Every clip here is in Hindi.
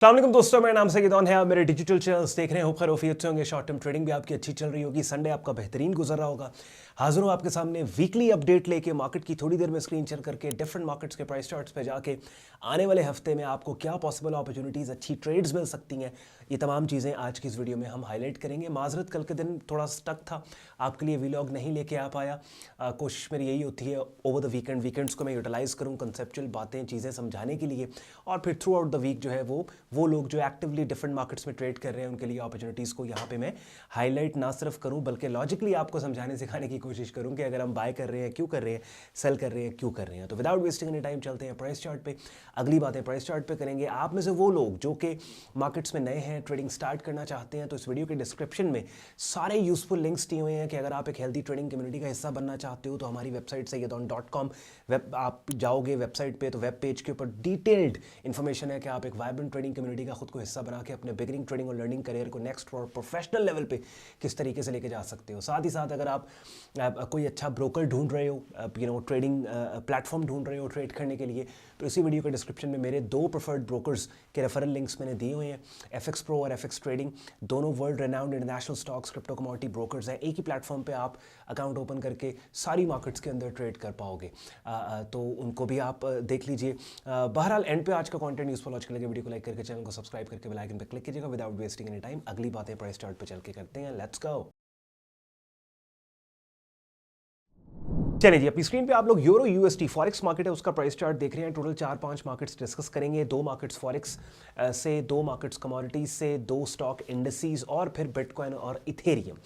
अस्सलाम दोस्तों, मेरा नाम सैयदौन है। आप मेरे डिजिटल चैनल्स देख रहे हैं। खैर वफियत से होंगे। शॉर्ट टर्म ट्रेडिंग भी आपकी अच्छी चल रही होगी। संडे आपका बेहतरीन गुजर रहा होगा। हाजिर हूँ आपके सामने वीकली अपडेट लेके, मार्केट की थोड़ी देर में स्क्रीन शेयर करके, डिफरेंट मार्केट्स के प्राइस चार्ट्स पे जाके आने वाले हफ्ते में आपको क्या पॉसिबल अपॉर्चुनिटीज़, अच्छी ट्रेड्स मिल सकती हैं, ये तमाम चीज़ें आज की इस वीडियो में हम हाईलाइट करेंगे। माजरत, कल के दिन थोड़ा स्टक था, आपके लिए वीलॉग नहीं लेके आ पाया। कोशिश मेरी यही होती है ओवर द वीकेंड्स को मैं यूटिलाइज़ करूँ कंसेप्चुअल बातें, चीज़ें समझाने के लिए, और फिर थ्रू आउट द वीक जो है वो लोग जो एक्टिवली डिफरेंट मार्केट्स में ट्रेड कर रहे हैं उनके लिए अपॉर्चुनिटीज़ को यहाँ पे मैं हाईलाइट ना सिर्फ करूँ बल्कि लॉजिकली आपको समझाने सिखाने की कोशिश करूँ कि अगर हम बाय कर रहे हैं क्यों कर रहे हैं, सेल कर रहे हैं क्यों कर रहे हैं। तो विदाउट वेस्टिंग एनी टाइम चलते हैं प्राइस चार्ट पे। अगली बातें प्राइस चार्ट पे करेंगे। आप में से वो लोग जो कि मार्केट्स में नए हैं, ट्रेडिंग स्टार्ट करना चाहते हैं, तो इस वीडियो के डिस्क्रिप्शन में सारे यूजफुल लिंक्स दिए हुए हैं कि अगर आप एक हेल्दी ट्रेडिंग कम्युनिटी का हिस्सा बनना चाहते हो तो हमारी वेबसाइट सैयदौन.com वेब आप जाओगे वेबसाइट पे तो वेब पेज के ऊपर डिटेल्ड इन्फॉर्मेशन है कि आप एक वाइब्रेंट ट्रेडिंग कम्युनिटी का खुद को हिस्सा बना के अपने बिगिनिंग ट्रेडिंग और लर्निंग करियर को नेक्स्ट और प्रोफेशनल लेवल पे किस तरीके से लेके जा सकते हो। साथ ही साथ अगर आप कोई अच्छा ब्रोकर ढूंढ रहे हो, ट्रेडिंग प्लेटफॉर्म ढूंढ रहे हो ट्रेड करने के लिए, तो इसी वीडियो के डिस्क्रिप्शन में मेरे 2 प्रेफर्ड ब्रोकर्स के रेफरल लिंक्स मैंने दिए हुए हैं। FX Pro और FX ट्रेडिंग दोनों world renowned international stocks crypto commodity brokers हैं। एक ही प्लेटफॉर्म पे आप अकाउंट ओपन करके सारी मार्केट्स के अंदर ट्रेड कर पाओगे। तो उनको भी आप देख लीजिए। बहरहाल एंड पे आज का कंटेंट यूजफुल आज के लगे वीडियो को लाइक करके चैनल को सब्सक्राइब करके बेल आइकन पे क्लिक कीजिएगा। विदाउट वेस्टिंग एनी टाइम अगली बातें प्राइस चार्ट पे चल के करते हैं। Let's go. चलिए जी, अपनी स्क्रीन पे आप लोग यूरो USD फॉरेक्स मार्केट है उसका प्राइस चार्ट देख रहे हैं। टोटल 4-5 मार्केट्स डिस्कस करेंगे। 2 मार्केट्स फॉरेक्स से, 2 मार्केट्स कमोडिटीज से, 2 स्टॉक इंडिसेस और फिर बिटकॉइन और इथेरियम।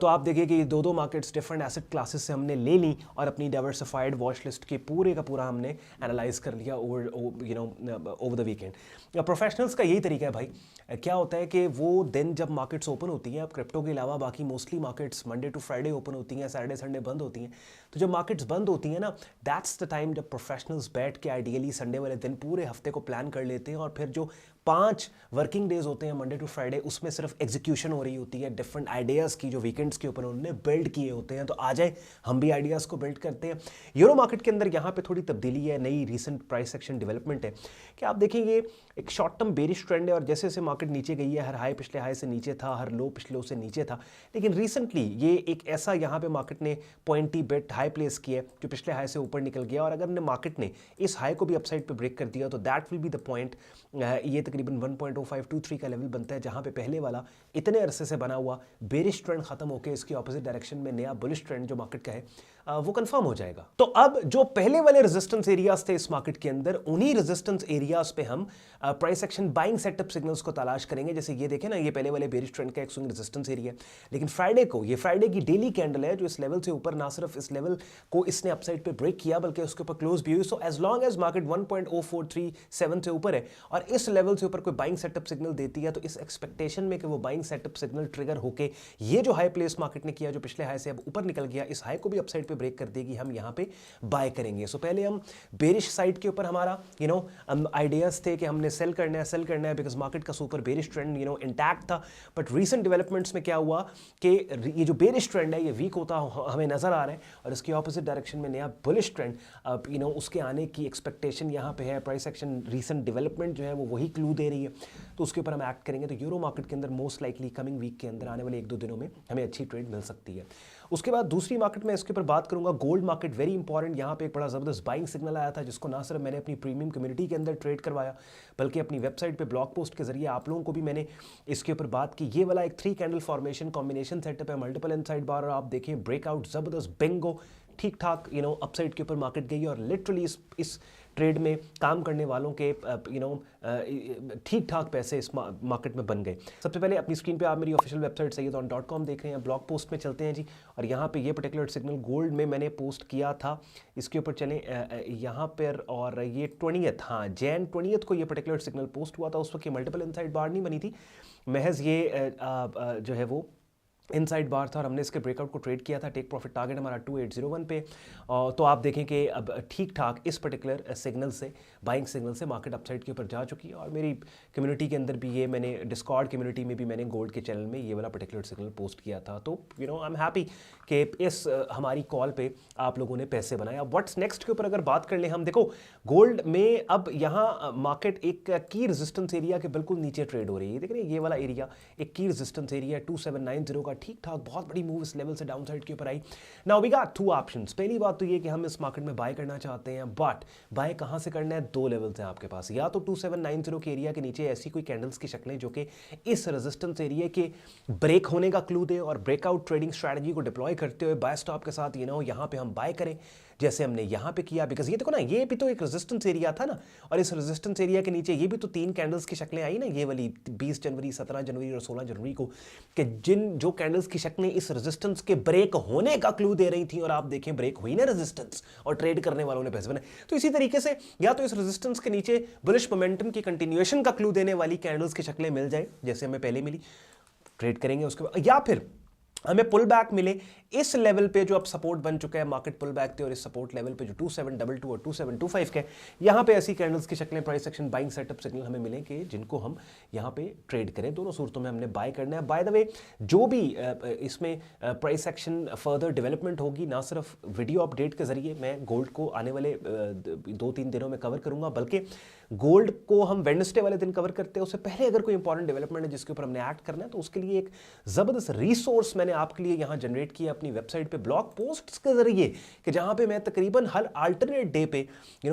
तो आप देखिए कि 2 मार्केट्स डिफरेंट एसेट क्लासेस से हमने ले ली और अपनी डाइवर्सिफाइड वॉच लिस्ट के पूरे का पूरा हमने एनालाइज कर लिया ओवर द वीकेंड। प्रोफेशनल्स का यही तरीका है भाई। क्या होता है कि वो दिन जब मार्केट्स ओपन होती हैं, अब क्रिप्टो के अलावा बाकी mostly markets Monday to Friday open होती हैं, सैटरडे संडे बंद होती हैं। तो जब मार्केट्स बंद होती हैं ना, दैट्स द टाइम जब प्रोफेशनल्स बैठ के आइडियली संडे वाले दिन पूरे हफ्ते को प्लान कर लेते हैं और फिर जो 5 वर्किंग डेज होते हैं मंडे टू फ्राइडे, उसमें सिर्फ एग्जीक्यूशन हो रही होती है डिफरेंट आइडियाज़ की जो वीकेंड्स के ऊपर उन्होंने बिल्ड किए होते हैं। तो आ जाए हम भी आइडियाज़ को बिल्ड करते हैं। यूरो मार्केट के अंदर यहाँ पे थोड़ी तब्दीली है, नई रिसेंट प्राइस सेक्शन डेवलपमेंट है कि आप देखेंगे एक शॉर्ट टर्म बेरिश ट्रेंड है और जैसे जैसे मार्केट नीचे गई है, हर हाई पिछले हाई से नीचे था, हर लो पिछले लो से नीचे था, लेकिन रिसेंटली ये एक ऐसा यहाँ पे मार्केट ने पॉइंटी बेट हाई प्लेस किया है जो पिछले हाई से ऊपर निकल गया। और अगर मार्केट ने इस हाई को भी अपसाइड पे ब्रेक कर दिया तो that will be the point. ये तकरीबन 1.0523 का लेवल बनता है जहां पे पहले वाला इतने अरसे से बना हुआ बेरिश ट्रेंड खत्म होकर इसकी ऑपोजिट डायरेक्शन में नया बुलिश ट्रेंड जो मार्केट का है वो कंफर्म हो जाएगा। तो अब जो पहले वाले रेजिस्टेंस एरियाज थे इस मार्केट के अंदर, उन्हीं रेजिस्टेंस एरियाज पे हम price action buying setup signals को तलाश करेंगे। जैसे ये देखें ना, ये पहले वाले बेरिश ट्रेंड का एक स्विंग रेजिस्टेंस एरिया है, लेकिन फ्राइडे को, ये फ्राइडे की डेली कैंडल है जो इस लेवल से ऊपर, ना सिर्फ इस लेवल को इसने अपसाइड पे ब्रेक किया बल्कि उसके ऊपर क्लोज भी हुई। So as long as market 1.0437 से ऊपर है और इस लेवल से ऊपर कोई बाइंग सेटअप सिग्नल देती है, तो इस एक्सपेक्टेशन में कि वो बाइंग सेटअप सिग्नल ट्रिगर होके ये जो हाई प्लेस मार्केट ने किया जो पिछले हाई से अब ऊपर निकल गया, इस हाई को भी अपसाइड पे ब्रेक कर देगी, हम यहाँ पे बाय करेंगे। सो पहले हम बेरिश साइड के ऊपर हमारा आइडियाज थे कि हमने सेल करना है बिकॉज मार्केट का सुपर बेरिश ट्रेंड इंटैक्ट था। बट रीसेंट डेवलपमेंट्स में क्या हुआ कि ये जो बेरिश ट्रेंड है ये वीक होता हमें नजर आ रहा है और इसकी ऑपोजिट डायरेक्शन में नया बुलिश ट्रेंड उसके आने की एक्सपेक्टेशन यहाँ पे है। प्राइस एक्शन रीसेंट डेवलपमेंट जो है वो वही क्लू दे रही है, तो उसके ऊपर हम एक्ट करेंगे। तो यूरो मार्केट के अंदर मोस्ट लाइकली कमिंग वीक के अंदर आने वाले 1-2 दिनों में हमें अच्छी ट्रेड मिल सकती है। उसके बाद दूसरी मार्केट में इसके ऊपर बात करूंगा, गोल्ड मार्केट वेरी इंपॉर्टेंट। यहाँ पे एक बड़ा ज़बरदस्त बाइंग सिग्नल आया था जिसको ना सिर्फ मैंने अपनी प्रीमियम कम्युनिटी के अंदर ट्रेड करवाया बल्कि अपनी वेबसाइट पे ब्लॉग पोस्ट के जरिए आप लोगों को भी मैंने इसके ऊपर बात की। ये वाला एक 3 कैंडल फॉर्मेशन कॉम्बिनेशन सेटअप है, मल्टीपल इनसाइड बार, और आप देखें ब्रेकआउट ज़बरदस्त बिंगो ठीक ठाक अपसाइड के ऊपर मार्केट गई और लिटरली इस ट्रेड में काम करने वालों के ठीक ठाक पैसे इस मार्केट में बन गए। सबसे पहले अपनी स्क्रीन पे आप मेरी ऑफिशियल वेबसाइट सैयदौन.com देख रहे हैं। ब्लॉग पोस्ट में चलते हैं जी, और यहाँ पे ये पर्टिकुलर सिग्नल गोल्ड में मैंने पोस्ट किया था। इसके ऊपर चलें यहाँ पर, और ये 20th, हाँ जैन 20th को ये पर्टिकुलर सिग्नल पोस्ट हुआ था। उस वक्त ये मल्टीपल इनसाइड बार नहीं बनी थी, महज ये जो है वो इनसाइड बार था और हमने इसके ब्रेकआउट को ट्रेड किया था। टेक प्रॉफिट टारगेट हमारा 2801 पे। तो आप देखें कि अब ठीक ठाक इस पर्टिकुलर सिग्नल से, बाइंग सिग्नल से मार्केट अपसाइड के ऊपर जा चुकी है। और मेरी कम्युनिटी के अंदर भी ये, मैंने डिस्कॉर्ड कम्युनिटी में भी मैंने गोल्ड के चैनल में ये वाला पर्टिकुलर सिग्नल पोस्ट किया था। तो आई एम हैप्पी कि इस हमारी कॉल पे आप लोगों ने पैसे बनाए। अब व्हाट्स नेक्स्ट के ऊपर अगर बात कर लें हम, देखो गोल्ड में अब यहाँ मार्केट एक की रेजिस्टेंस एरिया के बिल्कुल नीचे ट्रेड हो रही है। देख रहे हैं ये वाला एरिया एक की रेजिस्टेंस एरिया 2790 का, ठीक ठाक बहुत बड़ी मूव इस लेवल से डाउन साइड के ऊपर आई। Now we got two options. पहली बात तो ये कि हम इस मार्केट में बाय करना चाहते हैं, बट बाय कहां से करना है? दो लेवल्स हैं आपके पास। या तो 2790 के एरिया के नीचे ऐसी कोई कैंडल्स की शक्लें जो कि इस रेजिस्टेंस एरिया के ब्रेक होने का क्लू दे और ब्रेकआउट ट्रेडिंग स्ट्रैटेजी को डिप्लॉय करते हुए बाय स्टॉप के साथ यहाँ पे हम बाय करें, जैसे हमने यहाँ पे किया। बिकॉज ये देखो ना, ये भी तो एक रेजिस्टेंस एरिया था ना, और इस रेजिस्टेंस एरिया के नीचे ये भी तो तीन कैंडल्स की शक्लें आई ना, ये वाली 20 जनवरी, 17 जनवरी और 16 जनवरी को, कि जो कैंडल्स की शक्लें इस रेजिस्टेंस के ब्रेक होने का क्लू दे रही थी, और आप देखें ब्रेक हुई ना रेजिस्टेंस, और ट्रेड करने वालों ने पैसे बनाए। तो इसी तरीके से या तो इस रेजिस्टेंस के नीचे बुलिश मोमेंटम की कंटिन्यूएशन का क्लू देने वाली कैंडल्स की शक्लें मिल जाए, जैसे हमें पहले मिली, ट्रेड करेंगे उसके बाद, या फिर हमें पुल बैक मिले इस लेवल पे जो अब सपोर्ट बन चुका है, मार्केट पुल बैक थे और इस सपोर्ट लेवल पे जो 2722 और 2725 के, यहां पे ऐसी कैंडल्स की शक्लें, price action buying setup signal हमें मिले कि जिनको हम यहां पे ट्रेड करें। दोनों सूरतों में हमने बाय करना है। बाय द वे, जो भी इसमें प्राइस एक्शन फर्दर डेवलपमेंट होगी, ना सिर्फ वीडियो अपडेट के जरिए मैं गोल्ड को आने वाले 2-3 दिनों में कवर करूंगा, बल्कि गोल्ड को हम वेडनेसडे वाले दिन कवर करते हैं। उससे पहले अगर कोई इंपॉर्टेंट डेवलपमेंट है जिसके ऊपर हमने एक्ट करना है, तो उसके लिए एक जबरदस्त रिसोर्स मैंने आपके लिए यहां जनरेट किया अपनी वेबसाइट पे ब्लॉग पोस्ट्स के जरिए, कि जहां पे मैं तकरीबन हर अल्टरनेट डे पे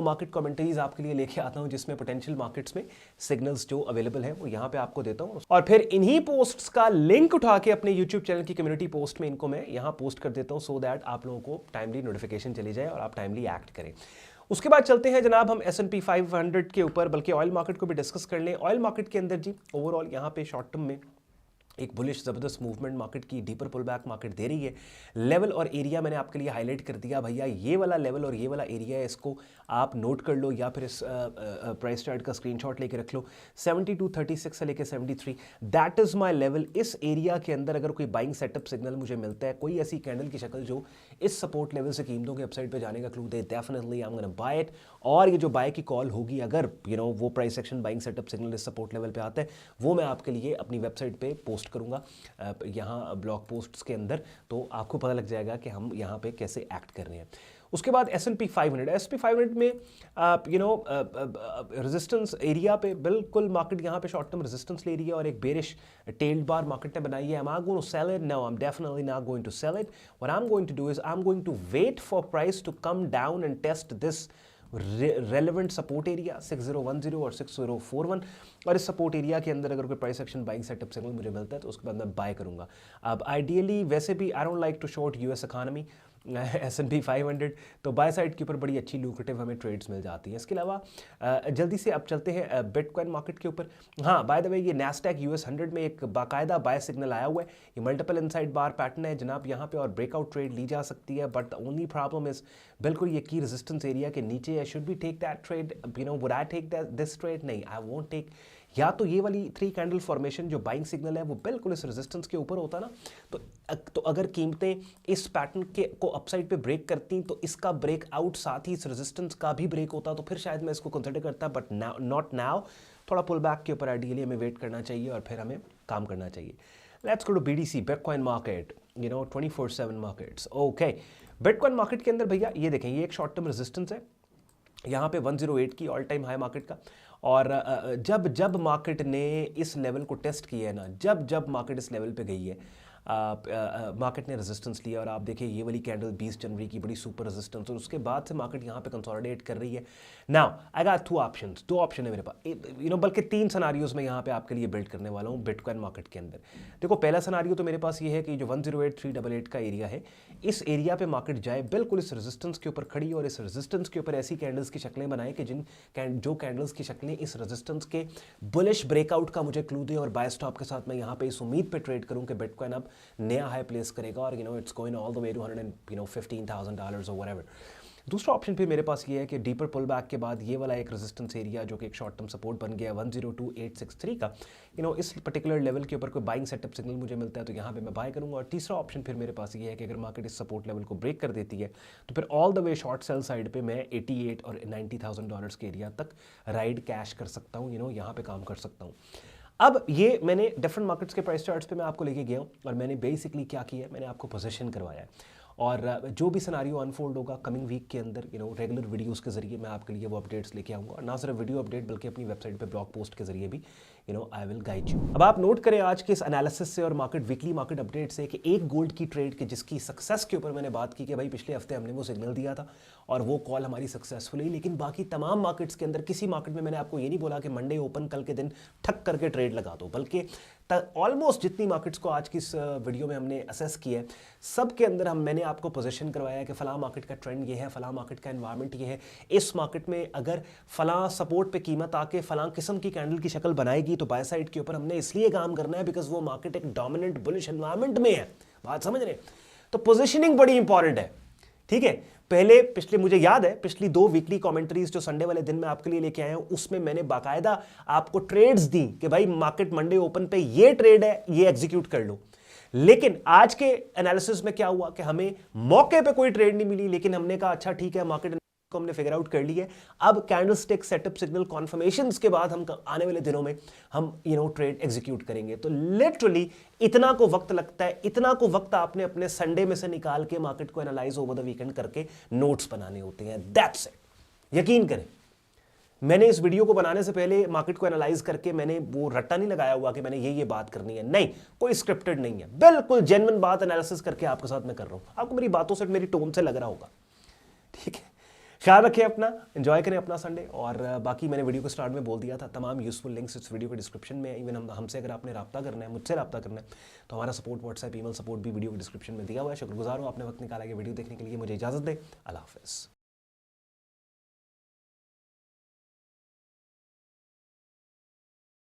मार्केट कमेंटरीज आपके लिए लेके आता हूं, जिसमें पोटेंशियल मार्केट्स में सिग्नल्स जो अवेलेबल है वो यहां पे आपको देता हूं, और फिर इन्हीं पोस्ट्स का लिंक उठा के अपने यूट्यूब चैनल की कम्युनिटी पोस्ट में इनको मैं यहां पोस्ट कर देता हूं, सो दैट आप लोगों को टाइमली नोटिफिकेशन चली जाए और आप टाइमली एक्ट करें। उसके बाद चलते हैं जनाब हम S&P 500 के ऊपर, बल्कि ऑयल मार्केट को भी डिस्कस कर लें। ऑयल मार्केट के अंदर जी ओवरऑल यहाँ पे शॉर्ट टर्म में एक बुलिश ज़बरदस्त मूवमेंट मार्केट की, डीपर पुल बैक मार्केट दे रही है। लेवल और एरिया मैंने आपके लिए हाईलाइट कर दिया भैया, ये वाला लेवल और ये वाला एरिया है, इसको आप नोट कर लो या फिर इस प्राइस चार्ट का स्क्रीनशॉट लेके रख लो। 7236 से लेके 73, दैट इज़ माय लेवल। इस एरिया के अंदर अगर कोई बाइंग सेटअप सिग्नल मुझे मिलता है, कोई ऐसी कैंडल की शक्ल जो इस सपोर्ट लेवल से कीमतों के अपसाइड पे जाने का clue they, definitely I am gonna buy it. और ये जो बाय की कॉल होगी, अगर वो price action buying setup signal इस सपोर्ट लेवल पे आता है, वो मैं आपके लिए अपनी वेबसाइट पे पोस्ट करूंगा यहाँ ब्लॉग पोस्ट्स के अंदर, तो आपको पता लग जाएगा कि हम यहाँ पे कैसे एक्ट कर रहे हैं। उसके बाद S&P 500 में रेजिस्टेंस एरिया पे बिल्कुल मार्केट यहाँ पे शॉर्ट टर्म रेजिस्टेंस ले रही है और एक बेरिश टेल्ड बार मार्केट ने बनाई है। Am I going to sell it? No, I'm definitely not going to sell it. What I'm going to do is I'm going to wait for price to come down and test this relevant support area 6010 और 6041, और इस सपोर्ट एरिया के अंदर अगर कोई price action buying setup signal मुझे मिलता है तो उसके बाद मैं बाय करूंगा। अब आइडियली वैसे भी I don't like to short US economy, S&P 500, तो बाय साइड के ऊपर बड़ी अच्छी लुक्रेटिव हमें ट्रेड्स मिल जाती हैं। इसके अलावा जल्दी से अब चलते हैं बिटकॉइन मार्केट के ऊपर। हाँ, बाय द वे, ये नैस्डैक US 100 में एक बाकायदा बाय सिग्नल आया हुआ है। ये मल्टीपल इनसाइड बार पैटर्न है जनाब यहाँ पे, और ब्रेकआउट ट्रेड ली जा सकती है, but the only problem is बिल्कुल ये की रेजिस्टेंस एरिया के नीचे है। Should be take that trade, would I take this trade? नहीं, आई वोंट टेक। या तो ये वाली 3 कैंडल फॉर्मेशन जो बाइंग सिग्नल है वो बिल्कुल इस रेजिस्टेंस के ऊपर होता ना, तो अगर कीमतें इस पैटर्न के को अपसाइड पे ब्रेक करती तो इसका ब्रेक आउट साथ ही इस रेजिस्टेंस का भी ब्रेक होता, तो फिर शायद मैं इसको कंसिडर करता, बट नॉट नाउ। थोड़ा पुल बैक के ऊपर आइडियली हमें वेट करना चाहिए और फिर हमें काम करना चाहिए। Let's go to BTC, bitcoin market, 24/7 markets. Okay, bitcoin market के अंदर भैया ये देखें, ये एक शॉर्ट टर्म रेजिस्टेंस है यहाँ पे 108 की ऑल टाइम हाई मार्केट का, और जब मार्केट ने इस लेवल को टेस्ट किया है ना, जब मार्केट इस लेवल पे गई है, मार्केट ने रेजिस्टेंस लिया, और आप देखिए ये वाली कैंडल 20 जनवरी की बड़ी सुपर रेजिस्टेंस, और उसके बाद से मार्केट यहाँ पे कंसोलिडेट कर रही है। Now I got 2 options, 2 option है मेरे पास, बल्कि 3 सिनारियोज में यहाँ पे आपके लिए बिल्ड करने वाला हूँ बिटकॉइन मार्केट के अंदर। देखो, पहला सिनारियो तो मेरे पास ये है कि जो 108,388 का एरिया है, इस एरिया पे मार्केट जाए बिल्कुल इस रेजिस्टेंस के ऊपर खड़ी, और इस रेजिस्टेंस के ऊपर ऐसी कैंडल्स की शक्लें बनाए कि जो कैंडल्स की शक्लें इस रेजिस्टेंस के बुलिश ब्रेकआउट का मुझे क्लू दें, और बाय स्टॉप के साथ मैं यहाँ पे इस उम्मीद पे ट्रेड करूँ कि बिटकॉइन अब नया हाई प्लेस करेगा, और it's going all the way to $115,000 और व्हाटएवर। दूसरा ऑप्शन फिर मेरे पास ये है कि डीपर पुल बैक के बाद ये वाला एक रेजिस्टेंस एरिया जो कि एक शॉर्ट टर्म सपोर्ट बन गया है 102863 का, इस पर्टिकुलर लेवल के ऊपर कोई बाइंग सेटअप सिग्नल मुझे मिलता है तो यहाँ पे मैं बाय करूँगा। और तीसरा ऑप्शन फिर मेरे पास ये है कि अगर मार्केट इस सपोर्ट लेवल को ब्रेक कर देती है तो फिर all the way short sell side पे मैं 88 और $90,000 के एरिया तक राइड कैश कर सकता हूँ, यहाँ पे काम कर सकता हूँ। अब ये मैंने डिफरेंट मार्केट्स के प्राइस चार्ट्स पे मैं आपको लेके गया हूँ और मैंने बेसिकली क्या किया है, मैंने आपको पोजीशन करवाया है और जो भी सिनारियो अनफोल्ड होगा कमिंग वीक के अंदर रेगुलर वीडियोस के जरिए मैं आपके लिए वो अपडेट्स लेके आऊँगा। और ना सिर्फ वीडियो अपडेट बल्कि अपनी वेबसाइट पे ब्लॉग पोस्ट के जरिए भी आई विल गाइड यू। अब आप नोट करें आज के इस एनालिसिस से और वीकली मार्केट अपडेट से कि एक गोल्ड की ट्रेड के जिसकी सक्सेस के ऊपर मैंने बात की कि भाई पिछले हफ्ते हमने वो सिग्नल दिया था और वो कॉल हमारी सक्सेसफुल हुई, लेकिन बाकी तमाम मार्केट्स के अंदर किसी मार्केट में मैंने आपको ये नहीं बोला कि मंडे ओपन कल के दिन ठक करके ट्रेड लगा दो, बल्कि ऑलमोस्ट जितनी मार्केट्स को आज की इस वीडियो में हमने असेस किया है सब के अंदर मैंने आपको पोजीशन करवाया है कि फलां मार्केट का ट्रेंड ये है, फलां मार्केट का एनवायरनमेंट ये है, इस मार्केट में अगर फलां सपोर्ट पे कीमत आके फलां किस्म की कैंडल की शक्ल बनाएगी तो बाय साइड के ऊपर हमने इसलिए काम करना है बिकॉज वो मार्केट एक डोमिनेंट बुलिश एनवायरनमेंट में है। बात समझ रहे? तो पोजीशनिंग बड़ी इंपॉर्टेंट है, ठीक है। पिछले मुझे याद है पिछली 2 वीकली कमेंट्रीज जो संडे वाले दिन में आपके लिए लेके आया हूं उसमें मैंने बाकायदा आपको ट्रेड्स दी कि भाई मार्केट मंडे ओपन पे ये ट्रेड है, ये एग्जीक्यूट कर लो। लेकिन आज के एनालिसिस में क्या हुआ कि हमें मौके पे कोई ट्रेड नहीं मिली, लेकिन हमने कहा अच्छा ठीक है मार्केट को हमने फिगर आउट कर ली है। अब कैंडलस्टिक सेटअप सिग्नल कॉन्फर्मेशंस के बाद हम आने वाले दिनों में हम ट्रेड एग्जीक्यूट करेंगे। तो लिटरली इतना को वक्त लगता है, इतना को वक्त आपने अपने संडे में से निकाल के मार्केट को एनालाइज ओवर द वीकेंड करके नोट्स बनाने होते हैं। That's it. यकीन करें मैंने इस वीडियो को बनाने से पहले मार्केट को एनालाइज करके मैंने वो रट्टा नहीं लगाया हुआ कि मैंने ये बात करनी है, नहीं, कोई स्क्रिप्टेड नहीं है, बिल्कुल जेन्युइन बात एनालिसिस करके आपके साथ मैं कर रहा हूं। आपको मेरी बातों से मेरी टोन से लग रहा होगा, ठीक है। ख्याल रखें अपना, एंजॉय करें अपना संडे। और बाकी मैंने वीडियो को स्टार्ट में बोल दिया था तमाम यूजफुल लिंक्स इस वीडियो के डिस्क्रिप्शन में। इवन हमसे अगर आपने रब्ता करना है, मुझसे रब्ता करना है तो हमारा सपोर्ट व्हाट्सएप ईमेल सपोर्ट भी वीडियो के डिस्क्रिप्शन में दिया हुआ है। शुक्रगुजार हूं आपने वक्त निकाला वीडियो देखने के लिए। मुझे इजाजत दें, अल्लाह हाफिज़।